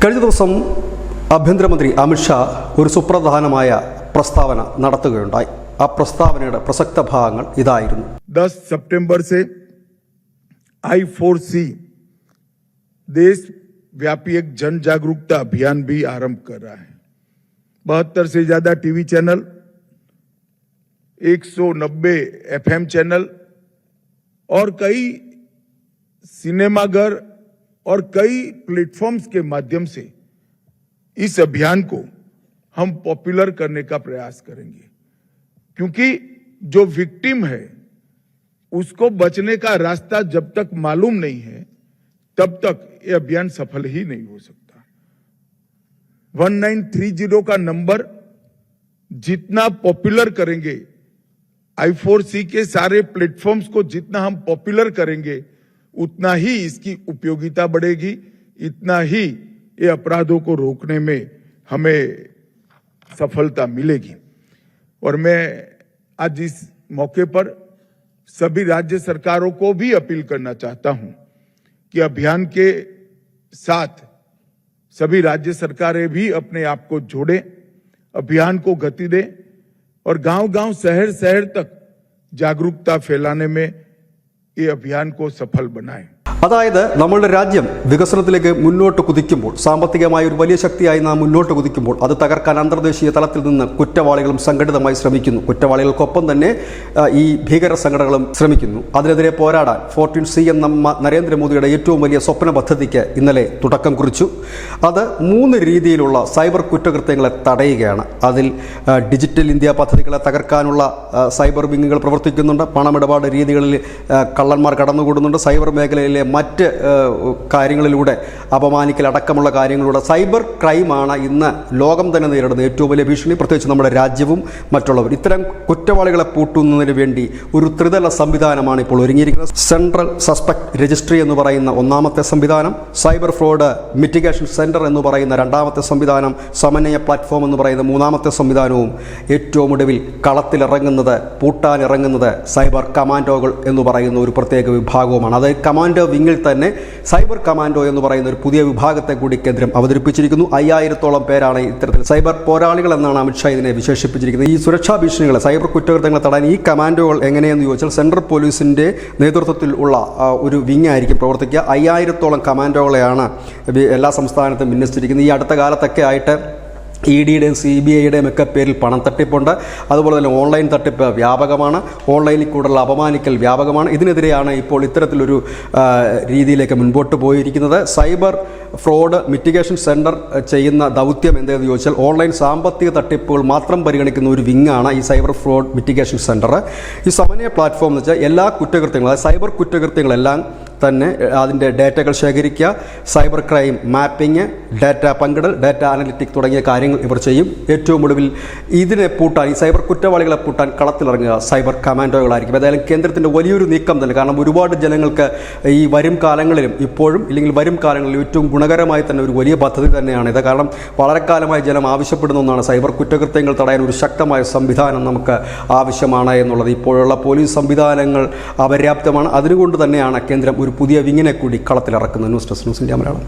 കഴിഞ്ഞ ദിവസം ആഭ്യന്തരമന്ത്രി അമിത്ഷാ ഒരു സുപ്രധാനമായ പ്രസ്താവന നടത്തുകയുണ്ടായി. ആ പ്രസ്താവനയുടെ പ്രസക്ത ഭാഗങ്ങൾ ഇതായിരുന്നു. 10 सितंबर से I4C देश व्यापी एक जन जागरूकता अभियान भी आरंभ कर रहा है। 72 से ज्यादा टीवी चैनल, 190 FM चैनल और कई सिनेमाघर और कई प्लेटफॉर्म्स के माध्यम से इस अभियान को हम पॉपुलर करने का प्रयास करेंगे, क्योंकि जो विक्टिम है उसको बचने का रास्ता जब तक मालूम नहीं है तब तक ये अभियान सफल ही नहीं हो सकता। 1930 का नंबर जितना पॉपुलर करेंगे, I4C के सारे प्लेटफॉर्म्स को जितना हम पॉपुलर करेंगे, उतना ही इसकी उपयोगिता बढ़ेगी, इतना ही ये अपराधों को रोकने में हमें सफलता मिलेगी। और मैं आज इस मौके पर सभी राज्य सरकारों को भी अपील करना चाहता हूं कि अभियान के साथ सभी राज्य सरकारें भी अपने आप को जोड़ें, अभियान को गति दें और गांव-गांव, शहर-शहर तक जागरूकता फैलाने में ये अभियान को सफल बनाएं। അതായത് നമ്മളുടെ രാജ്യം വികസനത്തിലേക്ക് മുന്നോട്ട് കുതിക്കുമ്പോൾ, സാമ്പത്തികമായ ഒരു വലിയ ശക്തിയായി നാം മുന്നോട്ട് കുതിക്കുമ്പോൾ അത് തകർക്കാൻ അന്തർദേശീയ തലത്തിൽ നിന്ന് കുറ്റവാളികളും സംഘടിതമായി ശ്രമിക്കുന്നു. കുറ്റവാളികൾക്കൊപ്പം തന്നെ ഈ ഭീകര സംഘടനകളും ശ്രമിക്കുന്നു. അതിനെതിരെ പോരാടാൻ 14C എന്ന നരേന്ദ്രമോദിയുടെ ഏറ്റവും വലിയ സ്വപ്ന പദ്ധതിക്ക് ഇന്നലെ തുടക്കം കുറിച്ചു. അത് 3 രീതിയിലുള്ള സൈബർ കുറ്റകൃത്യങ്ങളെ തടയുകയാണ്. അതിൽ ഡിജിറ്റൽ ഇന്ത്യ പദ്ധതികളെ തകർക്കാനുള്ള സൈബർ വിങ്ങുകൾ പ്രവർത്തിക്കുന്നുണ്ട്. പണമിടപാട് രീതികളിൽ കള്ളന്മാർ കടന്നുകൂടുന്നുണ്ട്. സൈബർ മേഖലയിലെ മറ്റ് കാര്യങ്ങളിലൂടെ അപമാനിക്കൽ അടക്കമുള്ള കാര്യങ്ങളിലൂടെ സൈബർ ക്രൈമാണ് ഇന്ന് ലോകം തന്നെ നേരിടുന്ന ഏറ്റവും വലിയ ഭീഷണി. പ്രത്യേകിച്ച് നമ്മുടെ രാജ്യവും മറ്റുള്ളവർ. ഇത്തരം കുറ്റവാളികളെ പൂട്ടുന്നതിന് വേണ്ടി ഒരു ത്രിതല സംവിധാനമാണ് ഇപ്പോൾ ഒരുങ്ങിയിരിക്കുന്നത്. സെൻട്രൽ സസ്പെക്ട് രജിസ്ട്രി എന്ന് പറയുന്ന ഒന്നാമത്തെ സംവിധാനം, സൈബർ ഫ്രോഡ് മിറ്റിഗേഷൻ സെന്റർ എന്ന് പറയുന്ന രണ്ടാമത്തെ സംവിധാനം, സമന്വയ പ്ലാറ്റ്ഫോം എന്ന് പറയുന്ന മൂന്നാമത്തെ സംവിധാനവും ഏറ്റവും ഒടുവിൽ കളത്തിലിറങ്ങുന്നത്, പൂട്ടാനിറങ്ങുന്നത് സൈബർ കമാൻഡോകൾ എന്ന് പറയുന്ന ഒരു പ്രത്യേക വിഭാഗവുമാണ്. അത് കമാൻഡോ വിങ്ങിൽ തന്നെ സൈബർ കമാൻഡോ എന്ന് പറയുന്ന ഒരു പുതിയ വിഭാഗത്തെ കൂടി കേന്ദ്രം അവതരിപ്പിച്ചിരിക്കുന്നു. 5000-ഓളം പേരാണ് ഇത്തരത്തിൽ സൈബർ പോരാളികൾ എന്നാണ് അമിത്ഷാ ഇതിനെ വിശേഷിപ്പിച്ചിരിക്കുന്നത്. ഈ സുരക്ഷാ ഭീഷണികളെ, സൈബർ കുറ്റകൃത്യങ്ങളെ തടയാൻ ഈ കമാൻഡോകൾ എങ്ങനെയെന്ന് ചോദിച്ചാൽ സെൻട്രൽ പോലീസിൻ്റെ നേതൃത്വത്തിൽ ഉള്ള ഒരു വിങ് ആയിരിക്കും പ്രവർത്തിക്കുക. 5000-ഓളം കമാൻഡോകളെയാണ് എല്ലാ സംസ്ഥാനത്തും വിന്യസിച്ചിരിക്കുന്നത്. ഈ അടുത്ത കാലത്തൊക്കെ ആയിട്ട് EDയുടെയും CBIയുടെയും ഒക്കെ പേരിൽ പണം തട്ടിപ്പുണ്ട്. അതുപോലെ തന്നെ ഓൺലൈൻ തട്ടിപ്പ് വ്യാപകമാണ്. ഓൺലൈനിൽ കൂടുതൽ അപമാനിക്കൽ വ്യാപകമാണ്. ഇതിനെതിരെയാണ് ഇപ്പോൾ ഇത്തരത്തിലൊരു രീതിയിലേക്ക് മുൻപോട്ട് പോയിരിക്കുന്നത്. സൈബർ ഫ്രോഡ് മിറ്റിഗേഷൻ സെൻറ്റർ ചെയ്യുന്ന ദൗത്യം എന്തെന്ന് ചോദിച്ചാൽ ഓൺലൈൻ സാമ്പത്തിക തട്ടിപ്പുകൾ മാത്രം പരിഗണിക്കുന്ന ഒരു വിങ്ങാണ് ഈ സൈബർ ഫ്രോഡ് മിറ്റിഗേഷൻ സെൻറ്റർ. ഈ സമന്വയ പ്ലാറ്റ്ഫോം എന്ന് വെച്ചാൽ എല്ലാ കുറ്റകൃത്യങ്ങളും, അതായത് സൈബർ കുറ്റകൃത്യങ്ങളെല്ലാം തന്നെ അതിൻ്റെ ഡേറ്റകൾ ശേഖരിക്കുക, സൈബർ ക്രൈം മാപ്പിംഗ്, ഡാറ്റ പങ്കിടൽ, ഡാറ്റ അനലിറ്റിക് തുടങ്ങിയ കാര്യങ്ങൾ ഇവർ ചെയ്യും. ഏറ്റവും ഒടുവിൽ ഇതിനെ പൂട്ടാൻ, ഈ സൈബർ കുറ്റവാളികളെ പൂട്ടാൻ കളത്തിലിറങ്ങുക സൈബർ കമാൻഡോകളായിരിക്കും. ഏതായാലും കേന്ദ്രത്തിൻ്റെ വലിയൊരു നീക്കം തന്നെ. കാരണം ഒരുപാട് ജനങ്ങൾക്ക് ഈ വരും കാലങ്ങളിലും, ഇപ്പോഴും ഇല്ലെങ്കിൽ വരും കാലങ്ങളിലും ഏറ്റവും ഗുണകരമായി തന്നെ ഒരു വലിയ പദ്ധതി തന്നെയാണിത്. കാരണം വളരെ കാലമായി ജനം ആവശ്യപ്പെടുന്ന ഒന്നാണ്. സൈബർ കുറ്റകൃത്യങ്ങൾ തടയാൻ ഒരു ശക്തമായ സംവിധാനം നമുക്ക് ആവശ്യമാണ് എന്നുള്ളത്. ഇപ്പോഴുള്ള പോലീസ് സംവിധാനങ്ങൾ അപര്യാപ്തമാണ്. അതുകൊണ്ട് തന്നെയാണ് കേന്ദ്രം ഒരു പുതിയ വിങ്ങിനെ കൂടി കളത്തിലിറക്കുന്നത്. News desk news India Malayalam.